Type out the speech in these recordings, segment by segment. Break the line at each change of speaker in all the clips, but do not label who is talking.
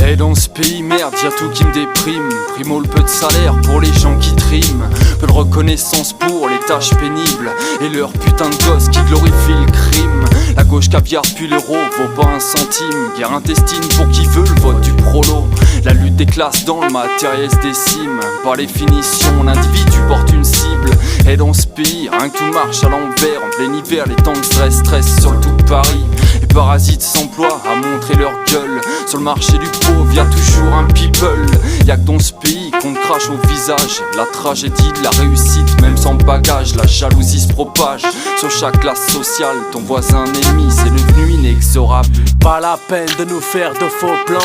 Et dans ce pays merde, y'a tout qui me déprime. Primo le peu de salaire pour les gens qui triment, peu de reconnaissance pour les tâches pénibles et leur putain de gosse qui glorifie le crime. La gauche caviar puis l'euro vaut pas un centime. Guerre intestine pour qui veut le vote du prolo. La lutte des classes dans le matériel se décime. Par définition, l'individu porte une cible. Et dans ce pays, rien que tout marche à l'envers. En plein hiver, les temps de stress sur le tout de Paris. Les parasites s'emploient à montrer leur gueule. Sur le marché du pauvre, y'a toujours un people. Y'a que dans ce pays qu'on te crache au visage. La tragédie de la réussite, même sans bagage. La jalousie se propage sur chaque classe sociale. Ton voisin ennemi, c'est devenu inexorable.
Pas la peine de nous faire de faux plans,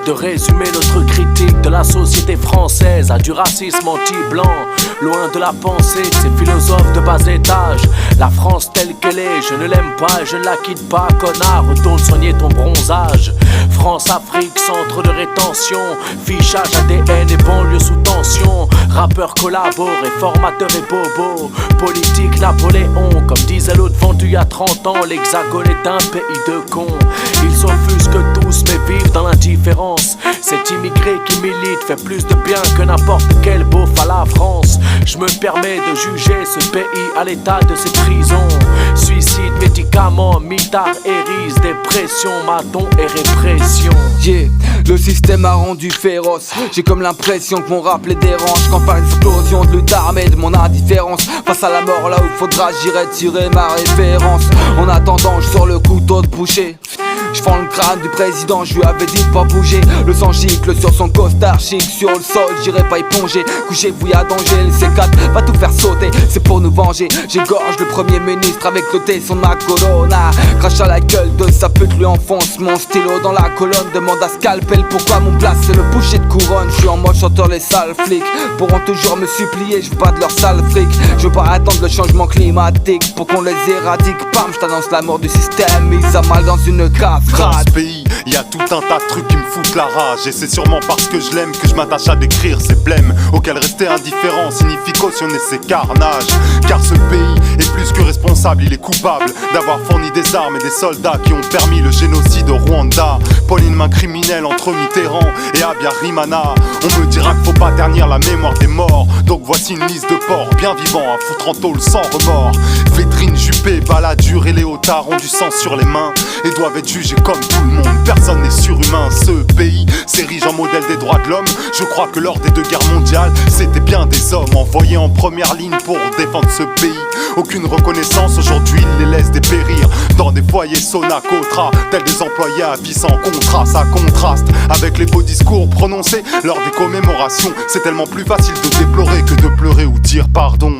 de résumer notre critique de la société française à du racisme anti-blanc. Loin de la pensée de ces philosophes de bas étage. La France telle qu'elle est, je ne l'aime pas et je ne la quitte pas, connard, retourne soigner ton bronzage. France-Afrique, centre de rétention, fichage ADN et banlieue sous tension. Rappeurs collaborent, réformateurs et bobos, politique Napoléon, comme disait l'autre vendu il y a 30 ans. L'Hexagone est un pays de cons. Ils s'offusquent tous mais vivent dans l'indifférence. Cet immigré qui milite fait plus de bien que n'importe quel beauf à la France. Je me permets de juger ce pays à l'état de ses prisons. Suicide, médicaments, mitard, hérise, dépression, maton et répression.
Yeah, le système a rendu féroce. J'ai comme l'impression que mon rap les dérange. Quand par l'explosion de lutte armée de mon indifférence face à la mort, là où faudra j'irai tirer ma référence. En attendant, je sors le couteau de boucher. Je fends le crâne du président, je lui avais dit de pas bouger. Le sang gicle sur son costard chic. Sur le sol, j'irai pas y plonger. Couchez-vous, y'a danger, le C4 va tout faire sauter. C'est pour nous venger, j'égorge le premier ministre avec le thé sur ma corona. Crache à la gueule de sa pute, lui enfonce mon stylo dans la colonne. Demande à Scalpel pourquoi mon place c'est le boucher de couronne. Je suis en mode chanteur, les sales flics pourront toujours me supplier, je veux pas de leur sale fric. Je veux pas attendre le changement climatique pour qu'on les éradique. Pam, je t'annonce la mort du système, mise à mal dans une cave.
Dans ce pays, y a tout un tas de trucs qui me foutent la rage. Et c'est sûrement parce que je l'aime que je m'attache à décrire ces blèmes auxquels rester indifférent signifie cautionner ces carnages. Car ce pays est plus que responsable, il est coupable d'avoir fourni des armes et des soldats qui ont permis le génocide au Rwanda. Pauline, main criminelle entre Mitterrand et Habyarimana. On me dira qu'il faut pas ternir la mémoire des morts. Donc voici une liste de porcs bien vivants à foutre en tôle sans remords. Vétrine, Juppé, Balladur et Léotard ont du sang sur les mains et doivent être jugés comme tout le monde. Personne n'est surhumain. Ce pays s'érige en modèle des droits de l'homme. Je crois que lors des 2 guerres mondiales, c'était bien des hommes envoyés en première ligne pour défendre ce pays. Aucune reconnaissance, aujourd'hui ils les laissent dépérir dans des foyers Sonacotra, tels des employés à vie sans contrat. Ça contraste avec les beaux discours prononcés lors des commémorations. C'est tellement plus facile de déplorer que de pleurer ou dire pardon.